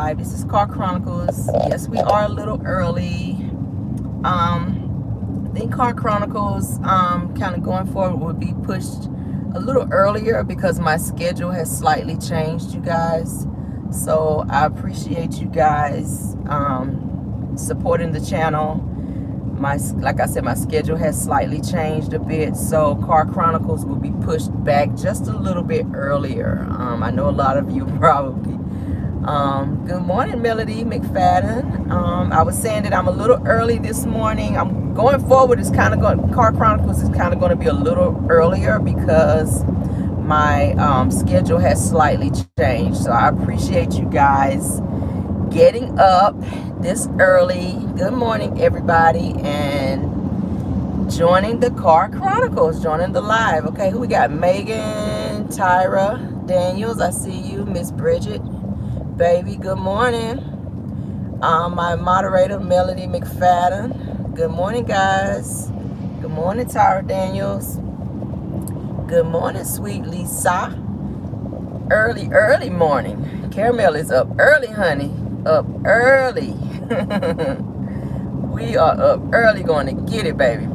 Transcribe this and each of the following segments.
live. This is Car Chronicles. Yes, we are a little early. I think Car Chronicles kind of going forward will be pushed a little earlier because my schedule has slightly changed, you guys. So I appreciate you guys supporting the channel. Like I said, my schedule has slightly changed a bit, so Car Chronicles will be pushed back just a little bit earlier. I know a lot of you probably. Good morning, Melody McFadden. I was saying that I'm a little early this morning. I'm going forward. It's kind of going. Car Chronicles is kind of going to be a little earlier because my schedule has slightly changed. So I appreciate you guys getting up this early. Good morning, everybody, and joining the Car Chronicles, joining the live. Okay, who we got? Megan, Tyra, Daniels, I see you. Miss Bridget, baby, good morning. My moderator, Melody McFadden. Good morning, guys. Good morning, Tyra Daniels. Good morning, sweet Lisa. Early morning. Caramel is up early, honey. Up early. We are up early going to get it, baby.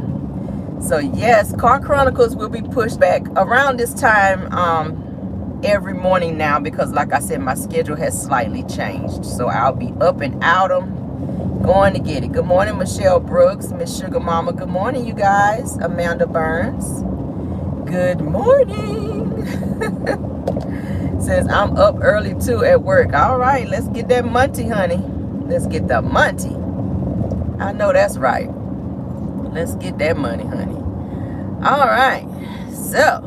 So yes, Car Chronicles will be pushed back around this time every morning now because, like I said, my schedule has slightly changed. So I'll be up and out going to get it. Good morning, Michelle Brooks, Miss Sugar Mama. Good morning, you guys. Amanda Burns. Good morning. Says I'm up early too at work. All right, let's get that Monty, honey. Let's get the Monty. I know that's right. Let's get that money, honey. All right. So,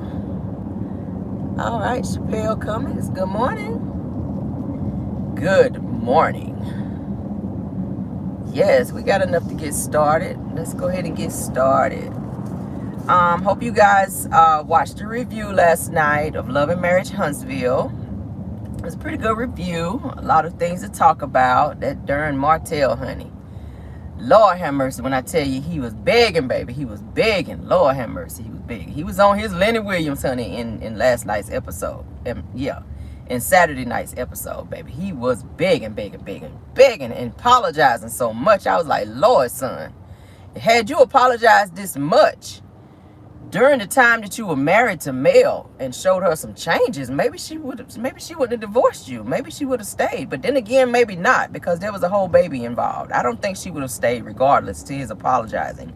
all right, Chappelle Cummings. Good morning. Good morning. Yes, we got enough to get started. Let's go ahead and get started. Hope you guys watched the review last night of Love and Marriage Huntsville. It was a pretty good review. A lot of things to talk about. That darn Martell, honey. Lord have mercy when I tell you he was begging, baby. He was begging. Lord have mercy, he was begging. He was on his Lenny Williams, honey, in last night's episode. Yeah, in Saturday night's episode, baby. He was begging and apologizing so much. I was like, Lord, son, had you apologized this much during the time that you were married to Mel and showed her some changes, maybe she wouldn't have divorced you. Maybe she would have stayed. But then again, maybe not, because there was a whole baby involved. I don't think she would have stayed regardless to his apologizing.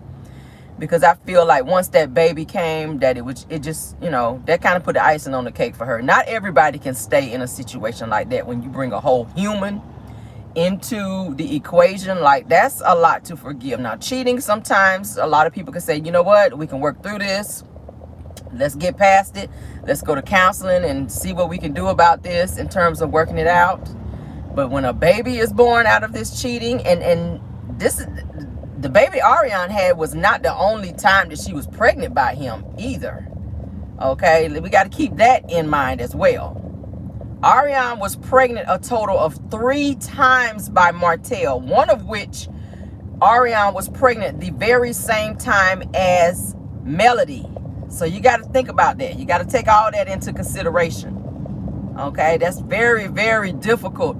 Because I feel like once that baby came, that it just, you know, that kind of put the icing on the cake for her. Not everybody can stay in a situation like that when you bring a whole human into the equation. Like, that's a lot to forgive. Now, cheating, sometimes a lot of people can say, you know what, we can work through this, let's get past it, let's go to counseling and see what we can do about this in terms of working it out. But when a baby is born out of this cheating, and this, the baby Ariane had was not the only time that she was pregnant by him either. Okay, we got to keep that in mind as well. Ariane was pregnant a total of 3 times by Martell, one of which Ariane was pregnant the very same time as Melody. So you got to think about that. You got to take all that into consideration. Okay, that's very, very difficult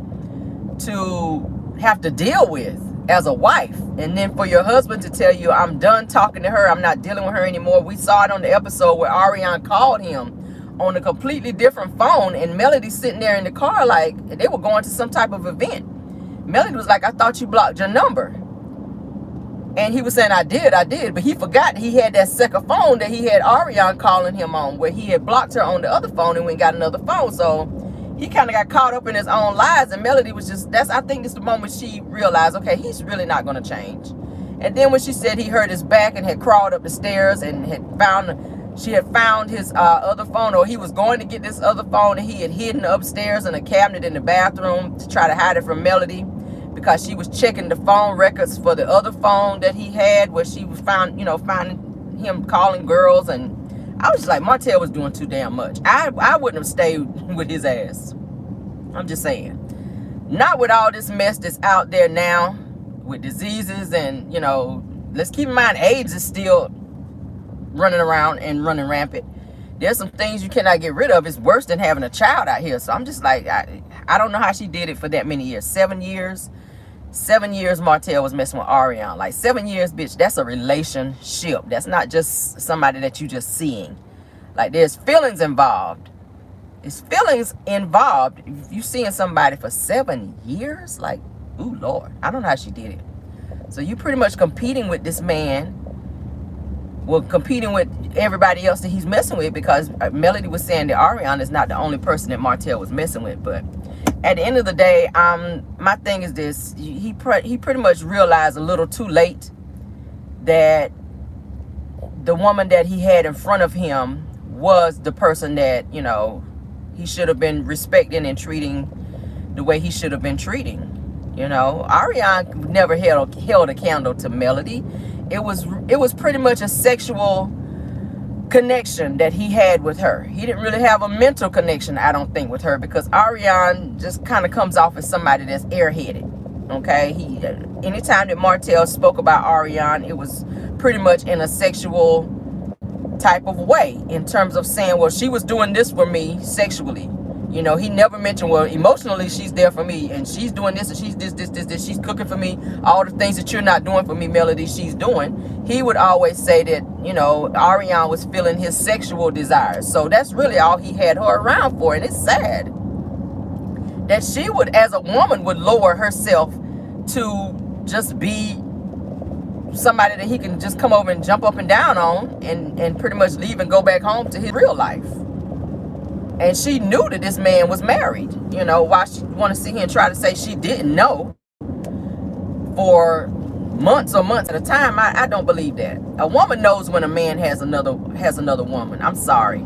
to have to deal with as a wife. And then for your husband to tell you, I'm done talking to her, I'm not dealing with her anymore. We saw it on the episode where Ariane called him on a completely different phone, and Melody's sitting there in the car like they were going to some type of event. Melody was like, I thought you blocked your number. And he was saying, I did, but he forgot he had that second phone that he had Ariane calling him on, where he had blocked her on the other phone and went and got another phone. So he kind of got caught up in his own lies, and Melody was just, I think it's the moment she realized, okay, he's really not going to change. And then when she said he hurt his back and had crawled up the stairs and she had found his other phone, or he was going to get this other phone, and he had hidden upstairs in a cabinet in the bathroom to try to hide it from Melody, because she was checking the phone records for the other phone that he had, where she was finding him calling girls. And I was just like, Martell was doing too damn much. I wouldn't have stayed with his ass. I'm just saying. Not with all this mess that's out there now with diseases, and let's keep in mind AIDS is still running around and running rampant. There's some things you cannot get rid of. It's worse than having a child out here. So I'm just like, I don't know how she did it for that many years. 7 years. 7 years Martell was messing with Ariana. Like 7 years, bitch, that's a relationship. That's not just somebody that you just seeing. Like there's feelings involved. There's feelings involved. If you seeing somebody for 7 years, like, ooh, Lord. I don't know how she did it. So you pretty much competing with this man. Well, competing with everybody else that he's messing with, because Melody was saying that Ariana is not the only person that Martell was messing with. But at the end of the day, my thing is this: he pretty much realized a little too late that the woman that he had in front of him was the person that, you know, he should have been respecting and treating the way he should have been treating. You know, Ariana never held a candle to Melody. It was pretty much a sexual connection that he had with her. He didn't really have a mental connection, I don't think, with her, because Ariana just kind of comes off as somebody that's airheaded. Okay, anytime that Martell spoke about Ariana, it was pretty much in a sexual type of way, in terms of saying, well, she was doing this for me sexually. You know, he never mentioned, well, emotionally, she's there for me, and she's doing this, and she's this, she's cooking for me. All the things that you're not doing for me, Melody, she's doing. He would always say that, you know, Ariana was feeling his sexual desires. So that's really all he had her around for. And it's sad that she would, as a woman, would lower herself to just be somebody that he can just come over and jump up and down on, and pretty much leave and go back home to his real life. And she knew that this man was married. You know, why she want to sit here and try to say she didn't know for months or months at a time? I don't believe that. A woman knows when a man has another woman. I'm sorry.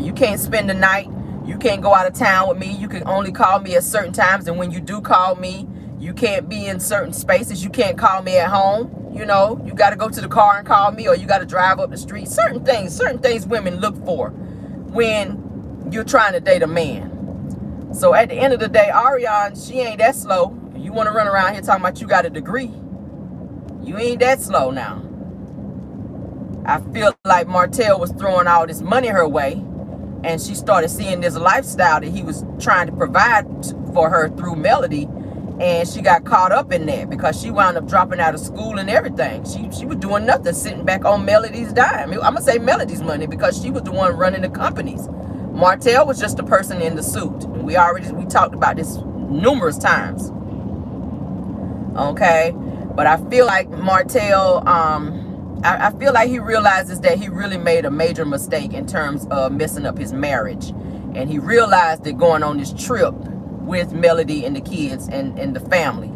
You can't spend the night. You can't go out of town with me. You can only call me at certain times. And when you do call me, you can't be in certain spaces. You can't call me at home. You know, you got to go to the car and call me, or you got to drive up the street. Certain things women look for when you're trying to date a man. So at the end of the day, Ariana, she ain't that slow. You want to run around here talking about you got a degree. You ain't that slow now. I feel like Martell was throwing all this money her way, and she started seeing this lifestyle that he was trying to provide for her through Melody, and she got caught up in that because she wound up dropping out of school and everything. She was doing nothing, sitting back on Melody's dime. I'm gonna say Melody's money, because she was the one running the companies. Martell was just the person in the suit. We talked about this numerous times. Okay, but I feel like Martell, I feel like he realizes that he really made a major mistake in terms of messing up his marriage, and he realized that going on this trip with Melody and the kids and the family,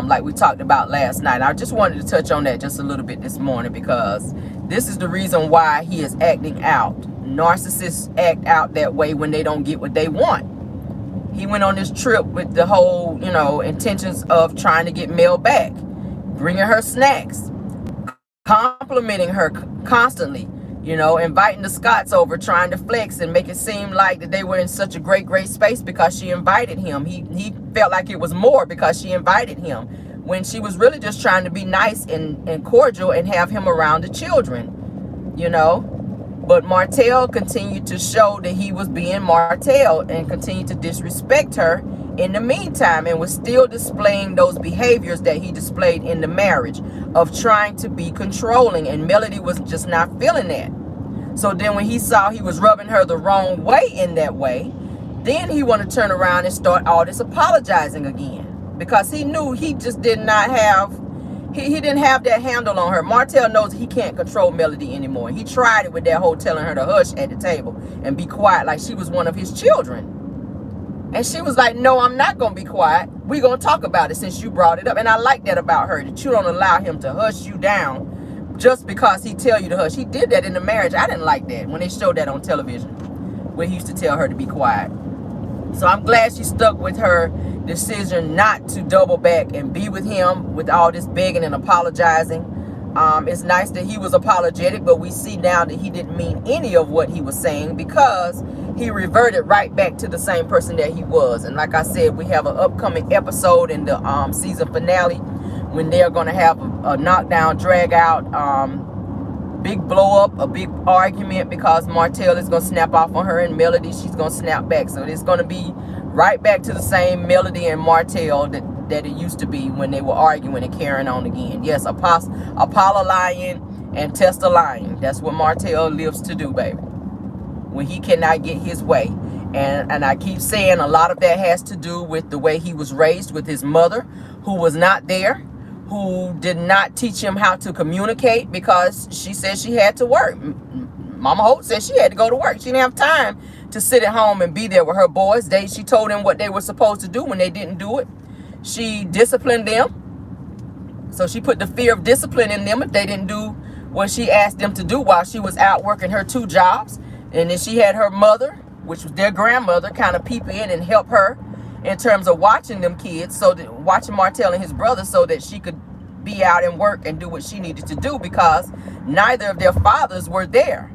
like we talked about last night. I just wanted to touch on that just a little bit this morning, because this is the reason why he is acting out. Narcissists act out that way when they don't get what they want. He went on this trip with the whole, you know, intentions of trying to get Mel back, bringing her snacks, complimenting her constantly, you know, inviting the Scotts over, trying to flex and make it seem like that they were in such a great space because she invited him. He felt like it was more because she invited him, when she was really just trying to be nice and cordial and have him around the children, you know. But Martell continued to show that he was being Martell and continued to disrespect her in the meantime, and was still displaying those behaviors that he displayed in the marriage of trying to be controlling, and Melody was just not feeling that. So then when he saw he was rubbing her the wrong way in that way, then he wanted to turn around and start all this apologizing again, because he knew he just did not have, he didn't have that handle on her. Martell knows he can't control Melody anymore. He tried it with that whole telling her to hush at the table and be quiet like she was one of his children. And she was like, no, I'm not going to be quiet. We're going to talk about it since you brought it up. And I like that about her, that you don't allow him to hush you down just because he tell you to hush. He did that in the marriage. I didn't like that when they showed that on television, where he used to tell her to be quiet. So I'm glad she stuck with her decision not to double back and be with him with all this begging and apologizing. It's nice that he was apologetic, but we see now that he didn't mean any of what he was saying, because he reverted right back to the same person that he was. And like I said, we have an upcoming episode in the season finale when they're going to have a knockdown, drag out big blow up, a big argument, because Martell is going to snap off on her, and Melody, she's going to snap back. So it's going to be right back to the same Melody and Martell that it used to be when they were arguing and carrying on again. Yes, Apollo lying and Testa lying. That's what Martell lives to do, baby, when he cannot get his way. And I keep saying a lot of that has to do with the way he was raised with his mother, who was not there, who did not teach him how to communicate, because she said she had to work. Mama Hope said she had to go to work. She didn't have time to sit at home and be there with her boys. She told them what they were supposed to do when they didn't do it. She disciplined them. So she put the fear of discipline in them if they didn't do what she asked them to do while she was out working her 2 jobs. And then she had her mother, which was their grandmother, kind of peep in and help her in terms of watching them kids, so that watching Martell and his brother, so that she could be out and work and do what she needed to do, because neither of their fathers were there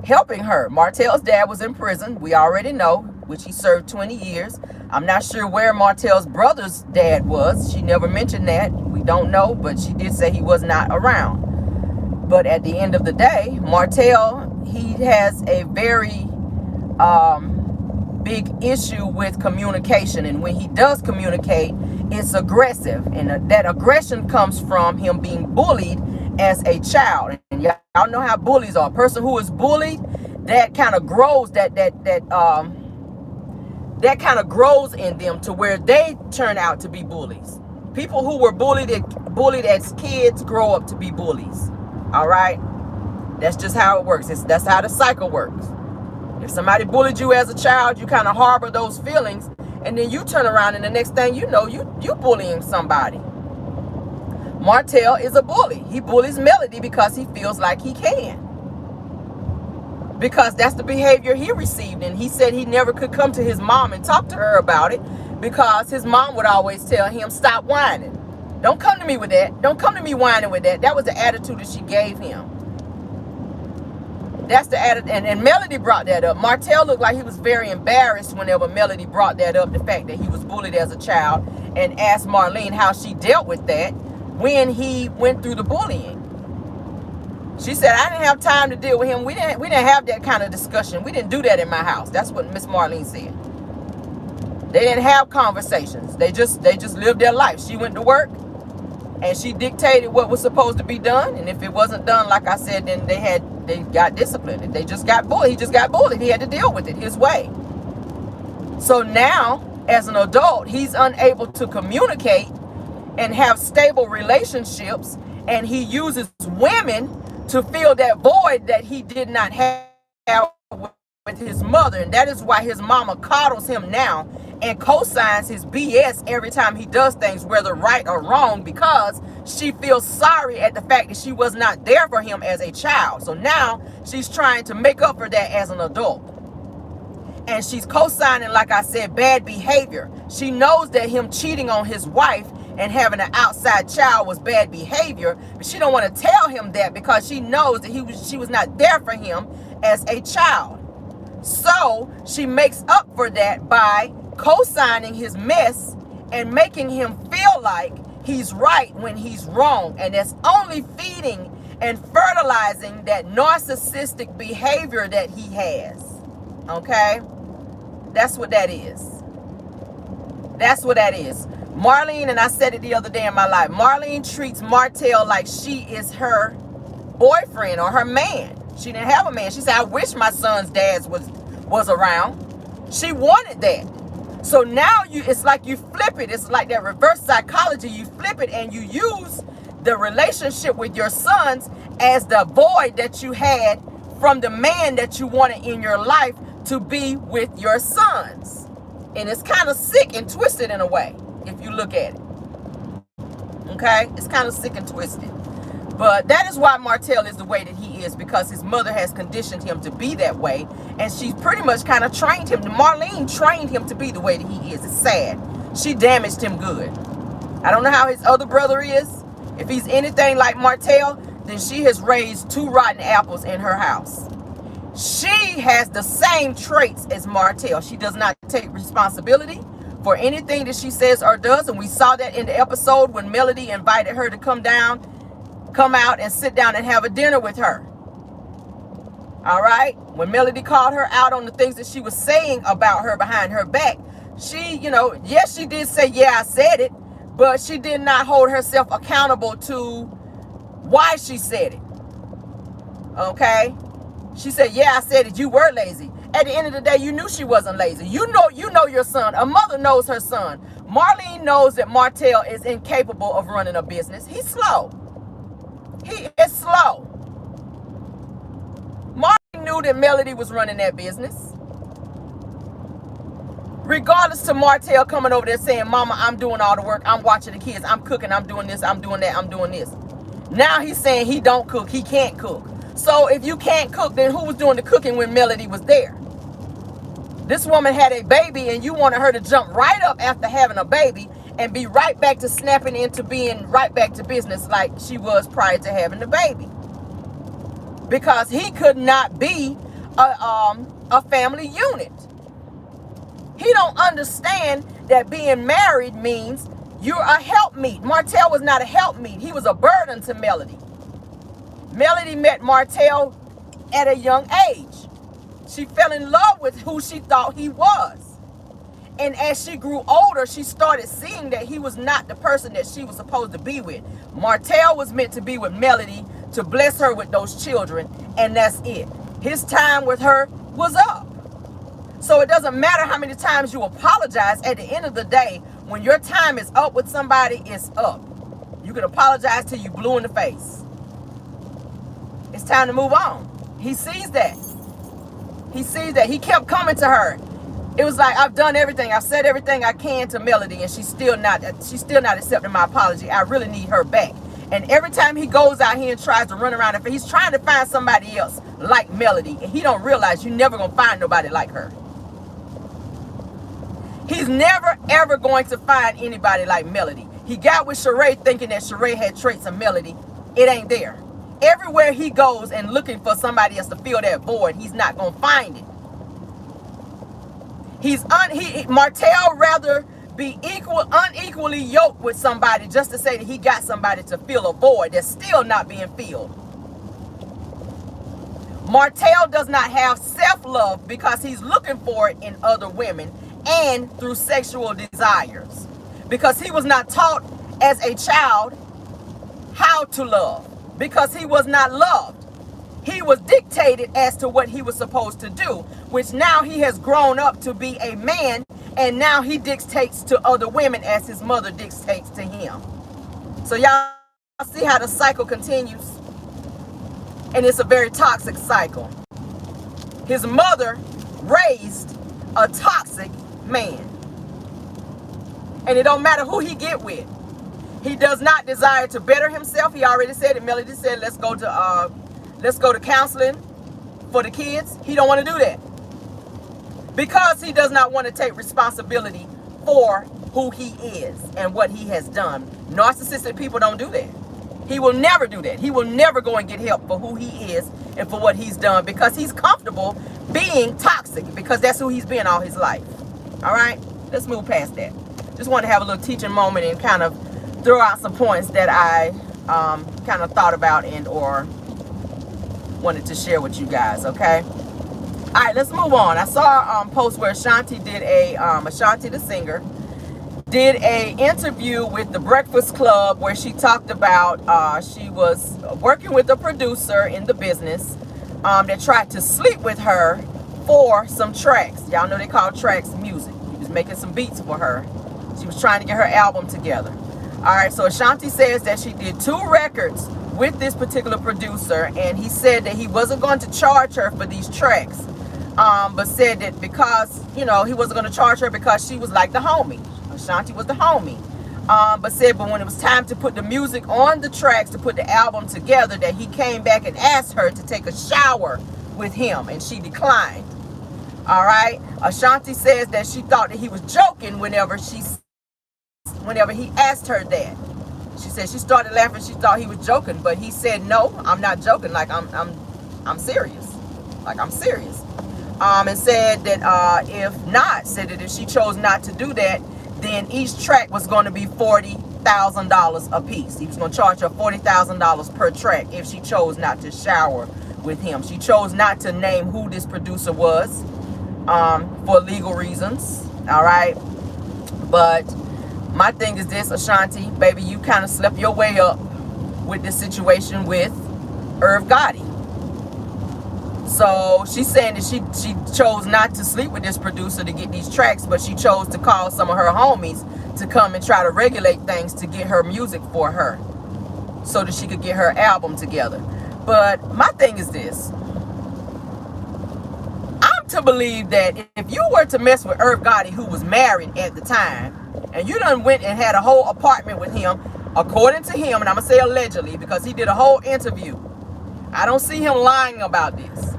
helping her. Martell's dad was in prison, we already know, which he served 20 years. I'm not sure where Martell's brother's dad was. She never mentioned that. We don't know, but she did say he was not around. But at the end of the day, Martell, he has a very big issue with communication. And when he does communicate, it's aggressive. And that aggression comes from him being bullied as a child. And y'all know how bullies are. A person who is bullied, that kind of grows, that kind of grows in them to where they turn out to be bullies. People who were bullied as kids grow up to be bullies. All right? That's just how it works. That's how the cycle works. If somebody bullied you as a child, you kind of harbor those feelings, and then you turn around and the next thing you know, you bullying somebody. Martell is a bully. He bullies Melody because he feels like he can. Because that's the behavior he received. And he said he never could come to his mom and talk to her about it, because his mom would always tell him, stop whining. Don't come to me with that. Don't come to me whining with that. That was the attitude that she gave him. That's the attitude. And Melody brought that up. Martell looked like he was very embarrassed whenever Melody brought that up, the fact that he was bullied as a child, and asked Marlene how she dealt with that when he went through the bullying. She said, I didn't have time to deal with him. We didn't have that kind of discussion. We didn't do that in my house. That's what Miss Marlene said. They didn't have conversations. They just lived their life. She went to work and she dictated what was supposed to be done. And if it wasn't done, like I said, then they got disciplined. They just got bullied. He just got bullied. He had to deal with it his way. So now, as an adult, he's unable to communicate and have stable relationships, and he uses women to fill that void that he did not have with his mother. And that is why his mama coddles him now and co-signs his BS every time he does things, whether right or wrong, because she feels sorry at the fact that she was not there for him as a child. So now she's trying to make up for that as an adult. And she's co-signing, like I said, bad behavior. She knows that him cheating on his wife and having an outside child was bad behavior, but she don't want to tell him that because she knows that she was not there for him as a child. So she makes up for that by co-signing his mess and making him feel like he's right when he's wrong. And that's only feeding and fertilizing that narcissistic behavior that he has. Okay? That's what that is. That's what that is. Marlene, and I said it the other day in my life, Marlene treats Martell like she is her boyfriend or her man. She didn't have a man. She said, I wish my son's dad was around. She wanted that. So now it's like you flip it. It's like that reverse psychology. You flip it and you use the relationship with your sons as the void that you had from the man that you wanted in your life to be with your sons. And it's kind of sick and twisted in a way, if you look at it. Okay? It's kind of sick and twisted. But that is why Martell is the way that he is, because his mother has conditioned him to be that way. And she's pretty much kind of trained him. Marlene trained him to be the way that he is. It's sad. She damaged him good. I don't know how his other brother is. If he's anything like Martell, then she has raised 2 rotten apples in her house. She has the same traits as Martell. She does not take responsibility for anything that she says or does. And we saw that in the episode when Melody invited her to come down come out and sit down and have a dinner with her. All right? When Melody called her out on the things that she was saying about her behind her back, she, you know, yes, she did say, yeah, I said it, but she did not hold herself accountable to why she said it. Okay? She said, yeah, I said it. You were lazy. At the end of the day, you knew she wasn't lazy. You know your son. A mother knows her son. Marlene knows that Martell is incapable of running a business. He's slow. He is slow. Marlene knew that Melody was running that business. Regardless to Martell coming over there saying, Mama, I'm doing all the work. I'm watching the kids. I'm cooking. I'm doing this. I'm doing that. I'm doing this. Now he's saying he don't cook. He can't cook. So if you can't cook, then who was doing the cooking when Melody was there? This woman had a baby and you wanted her to jump right up after having a baby and be right back to snapping into being right back to business like she was prior to having the baby. Because he could not be a family unit. He don't understand that being married means you're a helpmeet. Martell was not a helpmeet. He was a burden to Melody. Melody met Martell at a young age. She fell in love with who she thought he was. And as she grew older, she started seeing that he was not the person that she was supposed to be with. Martell was meant to be with Melody to bless her with those children, and that's it. His time with her was up. So it doesn't matter how many times you apologize. At the end of the day, when your time is up with somebody, it's up. You can apologize till you blue in the face. It's time to move on. He sees that. He sees that. He kept coming to her. It was like, I've done everything. I've said everything I can to Melody, and she's still not accepting my apology. I really need her back. And every time he goes out here and tries to run around, he's trying to find somebody else like Melody, and he don't realize you're never going to find nobody like her. He's never, ever going to find anybody like Melody. He got with Sheree thinking that Sheree had traits of Melody. It ain't there. Everywhere he goes and looking for somebody else to fill that void, he's not going to find it. Martell rather be unequally yoked with somebody just to say that he got somebody to fill a void that's still not being filled. Martell does not have self-love because he's looking for it in other women and through sexual desires. Because he was not taught as a child how to love. Because he was not loved. He was dictated as to what he was supposed to do, which now he has grown up to be a man, and now he dictates to other women as his mother dictates to him. So y'all see how the cycle continues? And it's a very toxic cycle. His mother raised a toxic man. And it don't matter who he get with. He does not desire to better himself. He already said it. Melody said, let's go to counseling for the kids. He don't want to do that. Because he does not want to take responsibility for who he is and what he has done. Narcissistic people don't do that. He will never do that. He will never go and get help for who he is and for what he's done because he's comfortable being toxic because that's who he's been all his life. All right? Let's move past that. Just want to have a little teaching moment and kind of throw out some points that I kind of thought about and or wanted to share with you guys, okay? All right, let's move on. I saw a post where Ashanti did Ashanti the singer, did a interview with the Breakfast Club where she talked about she was working with a producer in the business that tried to sleep with her for some tracks. Y'all know they call tracks music. He was making some beats for her. She was trying to get her album together. All right, so Ashanti says that she did 2 records with this particular producer, and he said that he wasn't going to charge her for these tracks, but said that because, you know, he wasn't going to charge her because she was like the homie. Ashanti was the homie. But when it was time to put the music on the tracks, to put the album together, that he came back and asked her to take a shower with him, and she declined. All right, Ashanti says that she thought that he was joking whenever he asked her that. She said she started laughing. She thought he was joking, but he said, no, I'm not joking. Like I'm serious. Like I'm serious. And said that if she chose not to do that, then each track was going to be $40 $40,000 a piece. He was going to charge her $40,000 per track if she chose not to shower with him. She chose not to name who this producer was for legal reasons. All right. But my thing is this, Ashanti, baby, you kind of slept your way up with this situation with Irv Gotti. So she's saying that she chose not to sleep with this producer to get these tracks, but she chose to call some of her homies to come and try to regulate things to get her music for her so that she could get her album together. But my thing is this. I'm to believe that if you were to mess with Irv Gotti, who was married at the time, and you done went and had a whole apartment with him, according to him, and I'm going to say allegedly because he did a whole interview. I don't see him lying about this.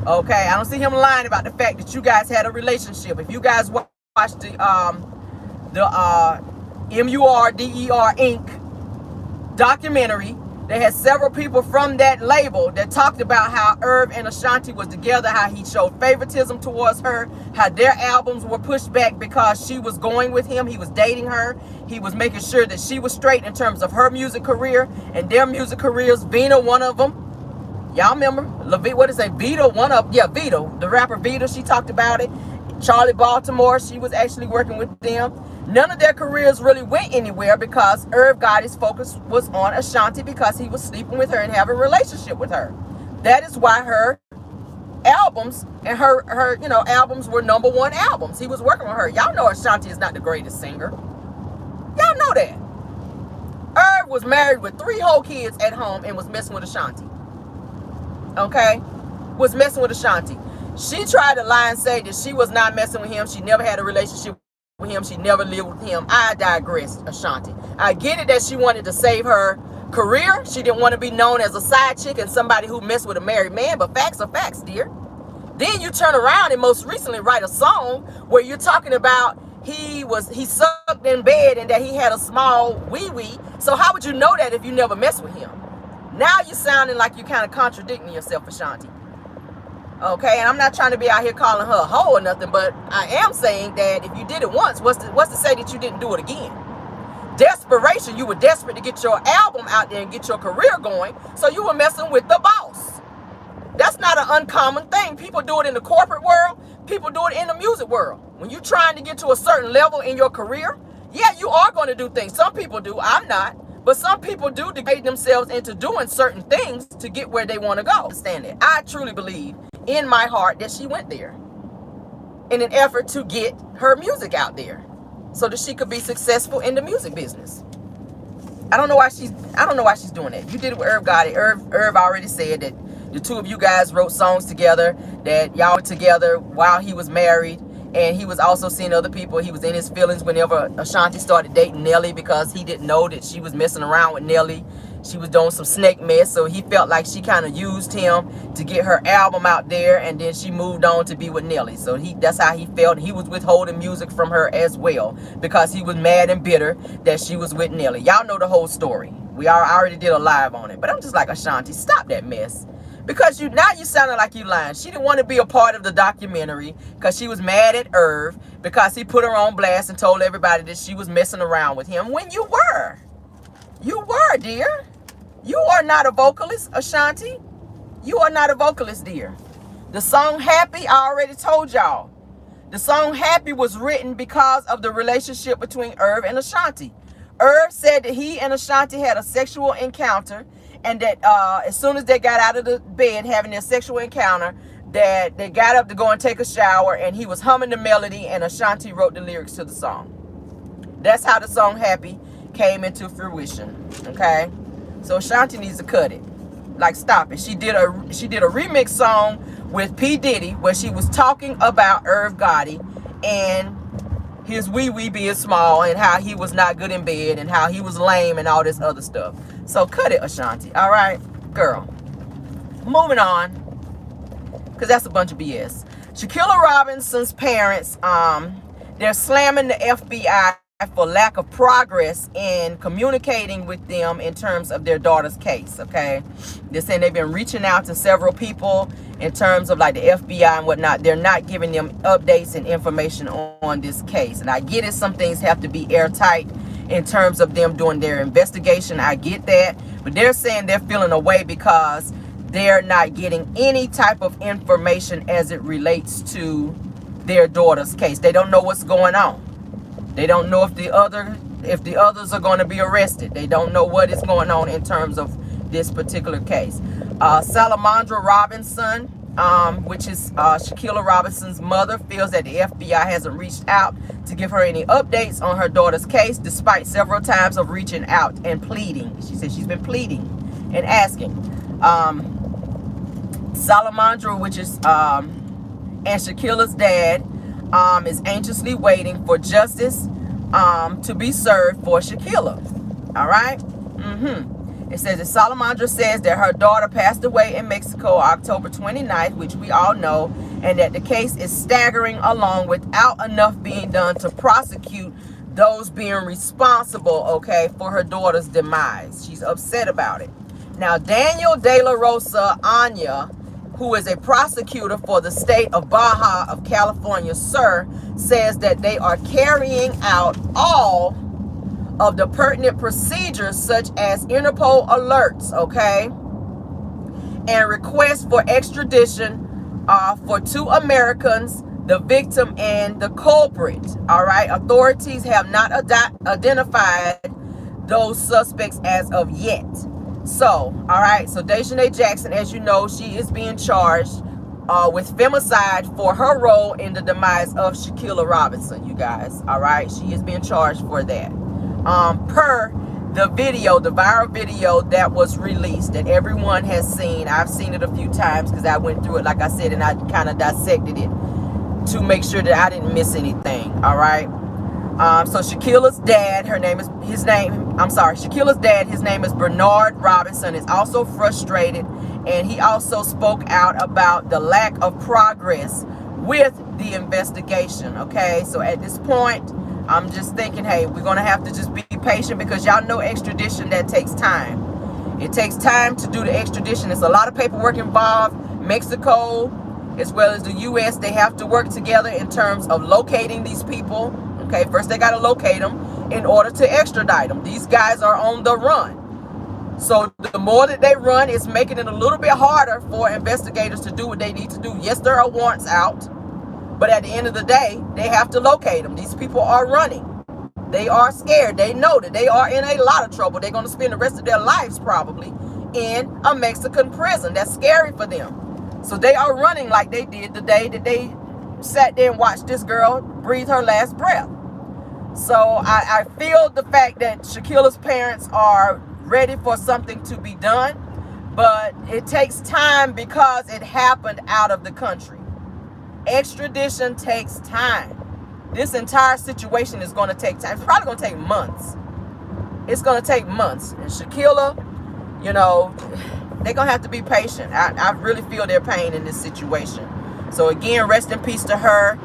Okay, I don't see him lying about the fact that you guys had a relationship. If you guys watched the MURDER Inc. documentary, they had several people from that label that talked about how Irv and Ashanti was together, how he showed favoritism towards her, how their albums were pushed back because she was going with him. He was dating her. He was making sure that she was straight in terms of her music career and their music careers. Vina, one of them. Y'all remember? What is it? Vito, one of, yeah, Vito, the rapper Vito, she talked about it. Charlie Baltimore, she was actually working with them. None of their careers really went anywhere because Irv Gotti's focus was on Ashanti because he was sleeping with her and having a relationship with her. That is why her albums and her albums were #1 albums. He was working with her. Y'all know Ashanti is not the greatest singer. Y'all know that. Irv was married with 3 whole kids at home and was messing with Ashanti. Okay, was messing with Ashanti. She tried to lie and say that she was not messing with him. She never had a relationship with him. She never lived with him. I digress, Ashanti. I get it that she wanted to save her career. She didn't want to be known as a side chick and somebody who messed with a married man, but facts are facts, dear. Then you turn around and most recently write a song where you're talking about he sucked in bed and that he had a small wee-wee. So how would you know that if you never messed with him? Now you're sounding like you're kind of contradicting yourself, Ashanti. Okay, and I'm not trying to be out here calling her a hoe or nothing, but I am saying that if you did it once, what's to say that you didn't do it again? Desperation, you were desperate to get your album out there and get your career going, so you were messing with the boss. That's not an uncommon thing. People do it in the corporate world. People do it in the music world. When you're trying to get to a certain level in your career, yeah, you are going to do things. Some people do. I'm not. But some people do degrade themselves into doing certain things to get where they want to go. Understand that. I truly believe in my heart that she went there in an effort to get her music out there so that she could be successful in the music business. I don't know why she's doing that. You did it with Irv Gotti. Irv already said that the two of you guys wrote songs together, that y'all were together while he was married. And he was also seeing other people. He was in his feelings whenever Ashanti started dating Nelly because he didn't know that she was messing around with Nelly. She was doing some snake mess. So he felt like she kind of used him to get her album out there. And then she moved on to be with Nelly. So that's how he felt. He was withholding music from her as well because he was mad and bitter that she was with Nelly. Y'all know the whole story. I already did a live on it. But I'm just like, Ashanti, stop that mess. Because now you sounding like you lying. She didn't want to be a part of the documentary because she was mad at Irv because he put her on blast and told everybody that she was messing around with him when you were. You were, dear. You are not a vocalist, Ashanti. You are not a vocalist, dear. The song Happy, I already told y'all. The song Happy was written because of the relationship between Irv and Ashanti. Irv said that he and Ashanti had a sexual encounter, and that as soon as they got out of the bed having their sexual encounter, that they got up to go and take a shower, and he was humming the melody, and Ashanti wrote the lyrics to the song. That's how the song Happy came into fruition. Okay, so Ashanti needs to cut it. Like, stop it. She did a remix song with P. Diddy where she was talking about Irv Gotti and his wee-wee being small and how he was not good in bed and how he was lame and all this other stuff. So cut it, Ashanti. All right, girl. Moving on, because that's a bunch of BS. Shaquilla Robinson's parents, they're slamming the FBI for lack of progress in communicating with them in terms of their daughter's case, okay? They're saying they've been reaching out to several people in terms of like the FBI and whatnot. They're not giving them updates and information on this case. And I get it, some things have to be airtight in terms of them doing their investigation. I get that, but they're saying they're feeling away because they're not getting any type of information as it relates to their daughter's case. They don't know what's going on. They don't know if the others are going to be arrested. They don't know what is going on in terms of this particular case. Salamandra Robinson, which is Shaquilla Robinson's mother, feels that the FBI hasn't reached out to give her any updates on her daughter's case, despite several times of reaching out and pleading. She said she's been pleading and asking. Salamandra, which is and Shaquilla's dad, is anxiously waiting for justice to be served for Shaquilla. All right. It says that Salamandra says that her daughter passed away in Mexico October 29th, which we all know, and that the case is staggering along without enough being done to prosecute those being responsible, okay, for her daughter's demise. She's upset about it. Now, Daniel De La Rosa Anya, who is a prosecutor for the state of Baja of California, says that they are carrying out all of the pertinent procedures, such as Interpol alerts, okay, and requests for extradition for 2 Americans, the victim and the culprit. All right, authorities have not identified those suspects as of yet. So, all right, so Dejanay Jackson, as you know, she is being charged with femicide for her role in the demise of Shaquilla Robinson, you guys. All right, she is being charged for that. Per the video, the viral video that was released that everyone has seen. I've seen it a few times because I went through it, like I said, and I kind of dissected it to make sure that I didn't miss anything. All right. So Shaquilla's dad, Shaquilla's dad, his name is Bernard Robinson, is also frustrated, and he also spoke out about the lack of progress with the investigation. Okay, so at this point, I'm just thinking, hey, we're going to have to just be patient, because y'all know extradition, that takes time. It takes time to do the extradition. There's a lot of paperwork involved. Mexico, as well as the U.S., they have to work together in terms of locating these people. Okay, first they got to locate them in order to extradite them. These guys are on the run. So the more that they run, it's making it a little bit harder for investigators to do what they need to do. Yes, there are warrants out, but at the end of the day, they have to locate them. These people are running. They are scared. They know that they are in a lot of trouble. They're going to spend the rest of their lives probably in a Mexican prison. That's scary for them. So they are running like they did the day that they sat there and watched this girl breathe her last breath. So I feel the fact that Shaquilla's parents are ready for something to be done, but it takes time because it happened out of the country. Extradition takes time. This entire situation is going to take time. It's probably going to take months. It's going to take months. And Shaquilla, you know, they're going to have to be patient. I really feel their pain in this situation. So again, rest in peace to her.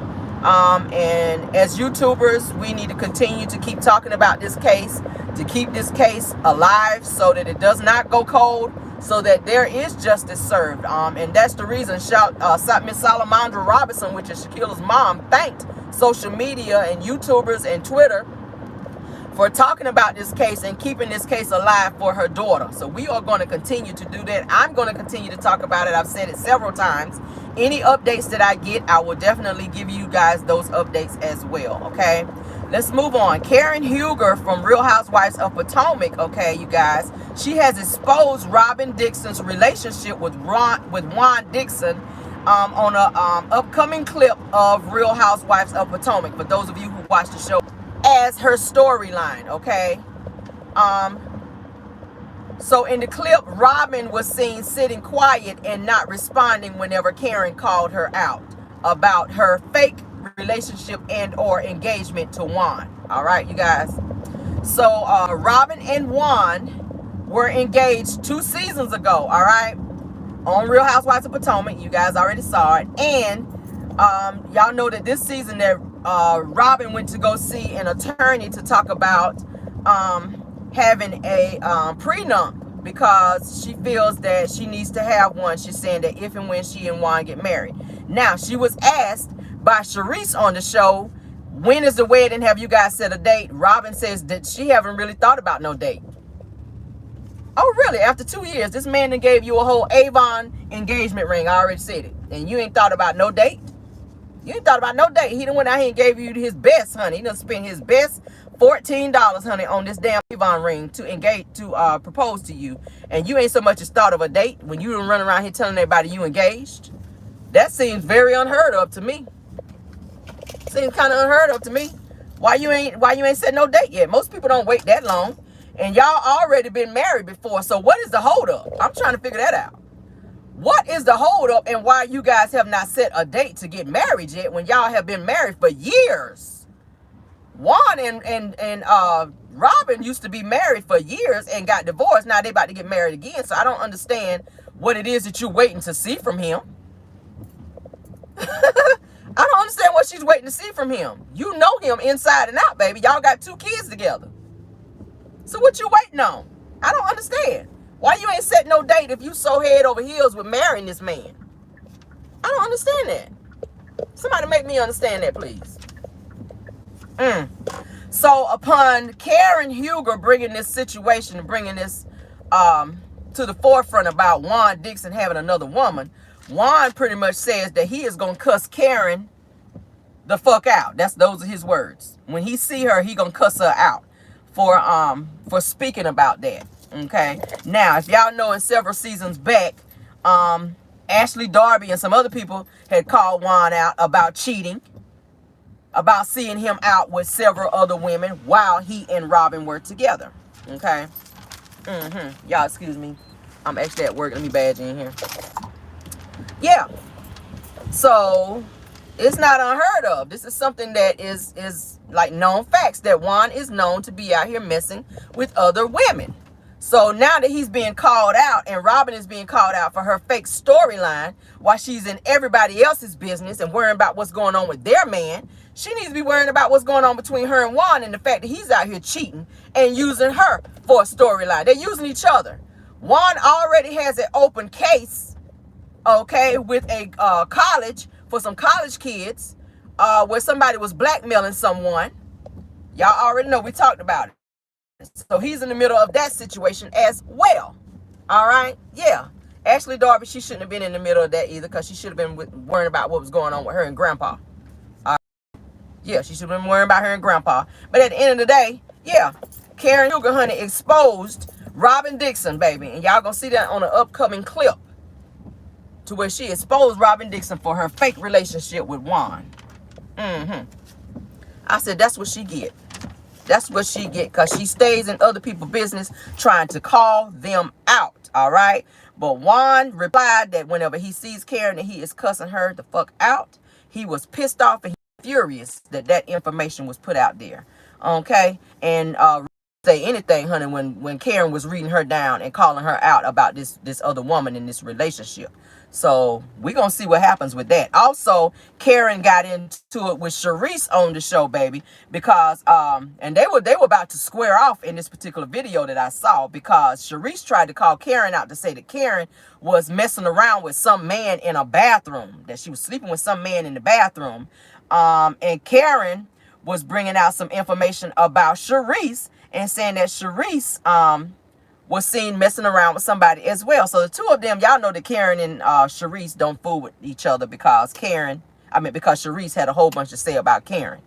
And as YouTubers, we need to continue to keep talking about this case, to keep this case alive so that it does not go cold, so that there is justice served. And that's the reason Miss Salamandra Robinson, which is Shaquilla's mom, thanked social media and YouTubers and Twitter for talking about this case and keeping this case alive for her daughter. So we are going to continue to do that. I'm going to continue to talk about it. I've said it several times. Any updates that I get, I will definitely give you guys those updates as well, okay? Let's move on. Karen Huger from Real Housewives of Potomac, okay, you guys, she has exposed Robin Dixon's relationship with Juan Dixon on a upcoming clip of Real Housewives of Potomac, for those of you who watch the show, as her storyline, okay? So in the clip, Robin was seen sitting quiet and not responding whenever Karen called her out about her fake relationship and or engagement to Juan. All right, you guys. So Robin and Juan were engaged 2 seasons ago, all right, on Real Housewives of Potomac. You guys already saw it. And y'all know that this season that Robin went to go see an attorney to talk about having a prenup, because she feels that she needs to have one. She's saying that if and when she and Juan get married. Now, she was asked by Sharice on the show, When is the wedding? Have you guys set a date? Robin says that she haven't really thought about no date. Oh, really? After 2 years, this man that gave you a whole Avon engagement ring. I already said it. And you ain't thought about no date? You ain't thought about no date. He done went out here and gave you his best, honey. He done spent his best $14, honey, on this damn Avon ring to engage, to propose to you. And you ain't so much as thought of a date when you done run around here telling everybody you engaged. That seems very unheard of to me. Seems kind of unheard of to me. Why you ain't set no date yet? Most people don't wait that long. And y'all already been married before. So what is the hold up? I'm trying to figure that out. What is the hold up and why you guys have not set a date to get married yet when y'all have been married for years? Juan and Robin used to be married for years and got divorced. Now they about to get married again. So I don't understand what it is that you're waiting to see from him. I don't understand what she's waiting to see from him. You know him inside and out, baby. Y'all got 2 kids together. So what you waiting on? I don't understand. Why you ain't set no date if you so head over heels with marrying this man? I don't understand that. Somebody make me understand that, please. So upon Karen Huger bringing this situation, bringing this to the forefront about Juan Dixon having another woman, Juan pretty much says that he is gonna cuss Karen the fuck out. Those are his words. When he see her, he gonna cuss her out for speaking about that. Okay. Now, if y'all know, in several seasons back, Ashley Darby and some other people had called Juan out about cheating, about seeing him out with several other women while he and Robin were together. Okay. Y'all excuse me. I'm actually at work. Let me badge in here. Yeah. So it's not unheard of. This is something that is like known facts, that Juan is known to be out here messing with other women. So now that he's being called out and Robin is being called out for her fake storyline while she's in everybody else's business and worrying about what's going on with their man, she needs to be worrying about what's going on between her and Juan and the fact that he's out here cheating and using her for a storyline. They're using each other. Juan already has an open case, okay, with a college for some college kids where somebody was blackmailing someone. Y'all already know, we talked about it. So he's in the middle of that situation as well. All right. Yeah. Ashley Darby, she shouldn't have been in the middle of that either, because she should have been worrying about what was going on with her and Grandpa. Yeah, she should have been worrying about her and Grandpa. But at the end of the day, yeah, Karen Huger, honey, exposed Robin Dixon, baby. And y'all gonna see that on an upcoming clip, to where she exposed Robin Dixon for her fake relationship with Juan. I said, that's what she get. That's what she get, because she stays in other people's business trying to call them out, all right? But Juan replied that whenever he sees Karen and he is cussing her the fuck out, he was pissed off and furious that that information was put out there, okay? And say anything, honey, when Karen was reading her down and calling her out about this other woman in this relationship. So we're going to see what happens with that. Also, Karen got into it with Sharice on the show, baby, because, and they were about to square off in this particular video that I saw, because Sharice tried to call Karen out to say that Karen was messing around with some man in a bathroom, that she was sleeping with some man in the bathroom. And Karen was bringing out some information about Sharice and saying that Sharice, was seen messing around with somebody as well. So the two of them, y'all know that Karen and Sharice don't fool with each other, because because Sharice had a whole bunch to say about Karen.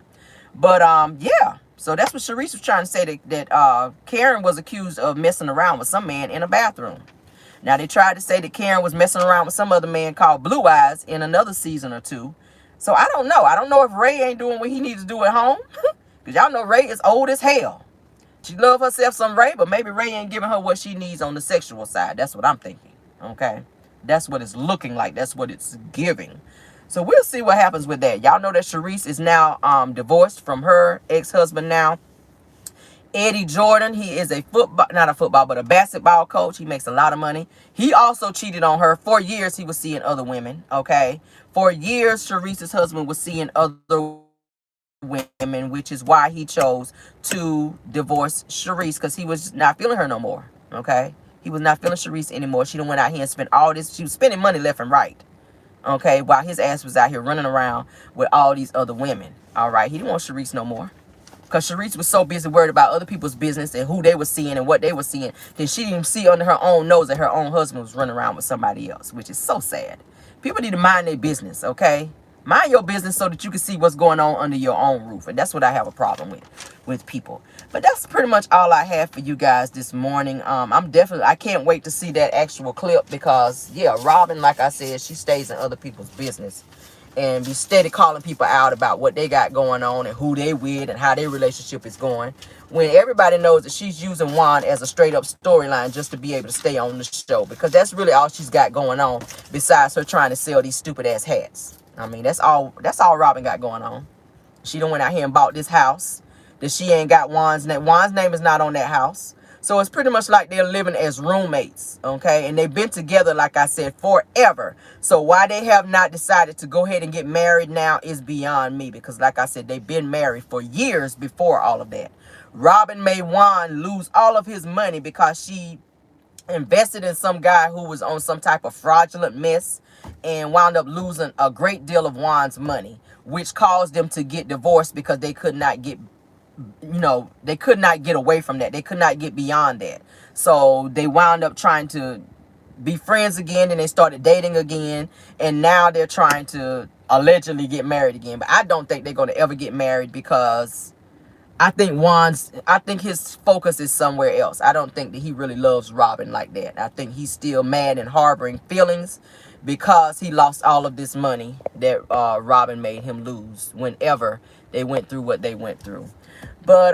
But yeah, so that's what Sharice was trying to say, that Karen was accused of messing around with some man in a bathroom. Now they tried to say that Karen was messing around with some other man called Blue Eyes in another season or two. So I don't know. I don't know if Ray ain't doing what he needs to do at home, because y'all know Ray is old as hell. She love herself some Ray, but maybe Ray ain't giving her what she needs on the sexual side. That's what I'm thinking, okay? That's what it's looking like. That's what it's giving. So we'll see what happens with that. Y'all know that Sharice is now divorced from her ex-husband now. Eddie Jordan, he is a but a basketball coach. He makes a lot of money. He also cheated on her. For years, he was seeing other women, okay? For years, Sharice's husband was seeing other women, which is why he chose to divorce Sharice, because he was not feeling her no more, okay? He was not feeling Sharice anymore. She done went out here and spent all this. She was spending money left and right. Okay, while his ass was out here running around with all these other women. All right, he didn't want Sharice no more. Because Sharice was so busy worried about other people's business and who they were seeing and what they were seeing that she didn't even see under her own nose that her own husband was running around with somebody else, which is so sad. People need to mind their business, okay? Mind your business so that you can see what's going on under your own roof. And that's what I have a problem with people. But that's pretty much all I have for you guys this morning. I can't wait to see that actual clip because, yeah, Robin, like I said, she stays in other people's business and be steady calling people out about what they got going on and who they with and how their relationship is going, when everybody knows that she's using Juan as a straight up storyline just to be able to stay on the show, because that's really all she's got going on besides her trying to sell these stupid ass hats. I mean, that's all Robin got going on. She done went out here and bought this house that she ain't got Juan's name. Juan's name is not on that house. So it's pretty much like they're living as roommates, okay? And they've been together, like I said, forever. So why they have not decided to go ahead and get married now is beyond me. Because like I said, they've been married for years before all of that. Robin made Juan lose all of his money because she invested in some guy who was on some type of fraudulent mess and wound up losing a great deal of Juan's money, which caused them to get divorced because they could not get, they could not get away from that. They could not get beyond that. So they wound up trying to be friends again, and they started dating again, and now they're trying to allegedly get married again. But I don't think they're going to ever get married because I think his focus is somewhere else. I don't think that he really loves Robin like that. I think he's still mad and harboring feelings because he lost all of this money that Robin made him lose whenever they went through what they went through. But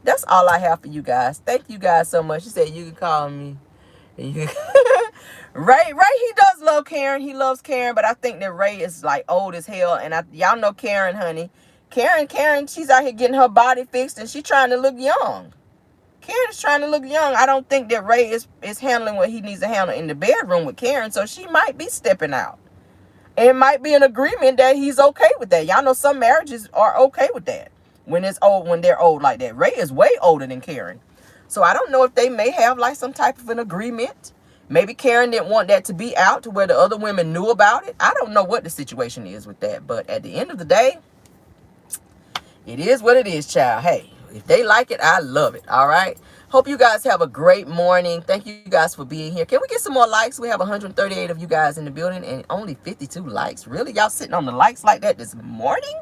that's all I have for you guys. Thank you guys so much. He said you can call me. Ray, he does love Karen. He loves Karen, but I think that Ray is like old as hell. And y'all know Karen, honey. Karen, she's out here getting her body fixed and she's trying to look young. Karen is trying to look young. I don't think that Ray is handling what he needs to handle in the bedroom with Karen, so she might be stepping out. And it might be an agreement that he's okay with that. Y'all know some marriages are okay with that when they're old like that. Ray is way older than Karen. So I don't know if they may have like some type of an agreement. Maybe Karen didn't want that to be out to where the other women knew about it. I don't know what the situation is with that. But at the end of the day, it is what it is, child. Hey, if they like it, I love it. All right. Hope you guys have a great morning. Thank you guys for being here. Can we get some more likes? We have 138 of you guys in the building and only 52 likes. Really? Y'all sitting on the likes like that this morning?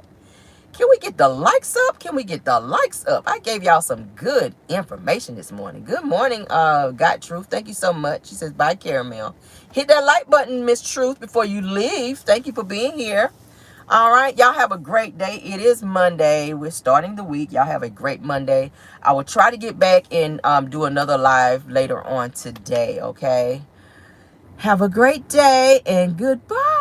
Can we get the likes up? Can we get the likes up? I gave y'all some good information this morning. Good morning, Got Truth. Thank you so much. She says, bye, Caramel. Hit that like button, Miss Truth, before you leave. Thank you for being here. All right, y'all have a great day. It is Monday. We're starting the week. Y'all have a great Monday. I will try to get back and do another live later on today, okay? Have a great day and goodbye.